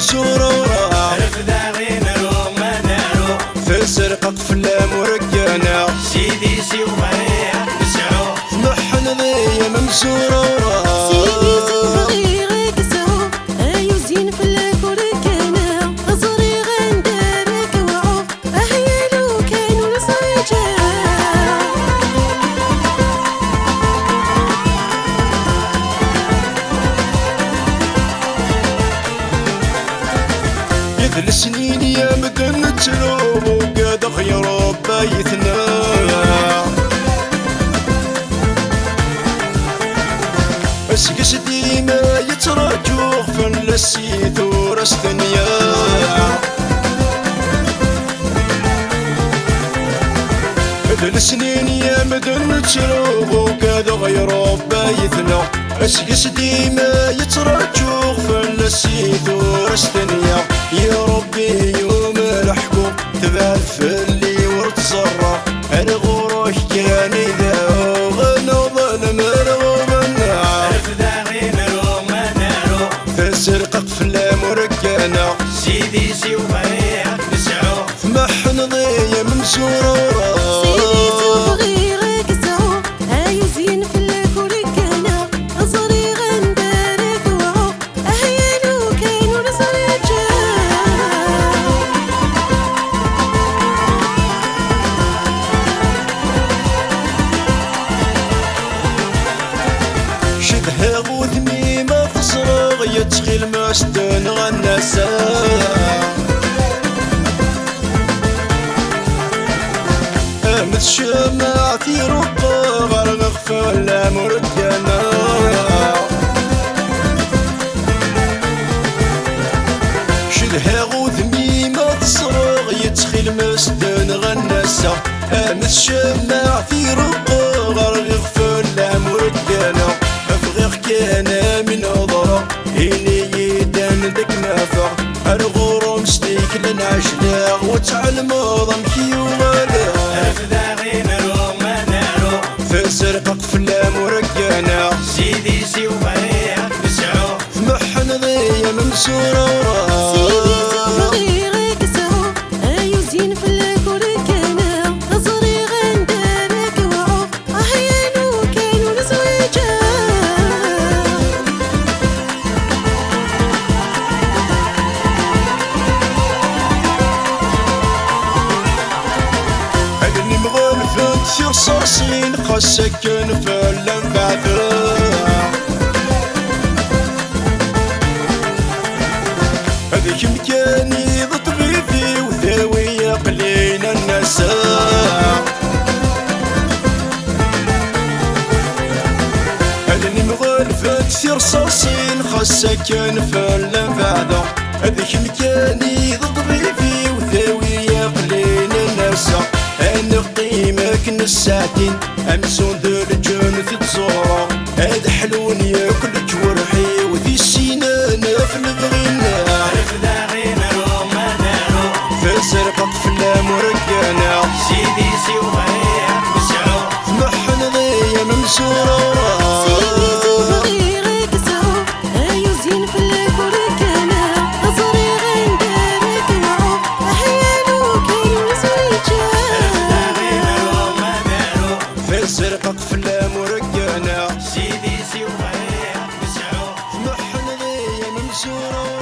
ممسورة رفدا غين روم نارو في سرقة قفلة مرقانة سيدي سيوفا نسعو محن ذي ممسورة سيدي سوف غيرك سعو ايو زين في الكوركانة غزري غندارك وعوف اهيالو كانوا نصيجا يذل السنين يا مدن تلوم وقاد خير بايتنا اسقس ديما يتراجوخ فلسيت ورس دنيا يذل السنين يا مدن تلوم وقاد غير بايتنا اسقس ديما يتراجوخ فلسيت ورس دنيا يا ربي يوم الحكم تبع الفلي وتصرف الغروش كان إذا غنى ظلم الغمنا رفدا غين روم نارو في سرقة قفلة مرقانة سيدي سيوفا نسعو محن ضي ممسورة سيدي سوف غيرك سعو ايو زين في الكوركانة غزري غندارك وعوف اهيالو كانوا نصيجا شبه غوثمي ما تصرغ يتخيل ما ستنغى النساء امت شمع في رقا غرق فلا مرقنا شده غوثمي ما تصرغ يتخيل ما ستنغى النساء امت شمع في رقا غرق فلا مرقنا افغيغ كان من نظرة إني يدان دك نافع الغرام ستيك لنعشلاغ وتعلم ضم كيوالا رفدا غين روم نارو في سرقة قفلة مرقانة سيدي سيوفا نسعو محن ذي ممسورة سيدي سوف غيرك سعو ايو زين في الكوركانة غزري غندارك وعوف اهيالو كانوا نصيجا اللي مغرفة في رصاصين خاصك فلا بعثا هذيك مكاني ضد طبيبي وثاوية قلينا النساء اللي مغرفة في رصاصين خاصك فلا بعثا هذيك مكاني ضد طبيبي وثاوية قلينا النساء أنا قيمك نساعتين أمسون ذو الجنة تصورة هاد حلون ياكل جورحي وذي السنان في البغينا رفدا غين روم نارو في سرقة قفلة مرقانة سيدي سيوفا نسعو محن ذي ممسورة سيدي سوف غيرك سعو ايو زين في الكوركانة غزري غندارك وعوف اهيالو كانوا نصيجا رفدا غين روم نارو في سرقة قفلة مرقانة سيدي سيوفا نسعو محن ذي ممسورة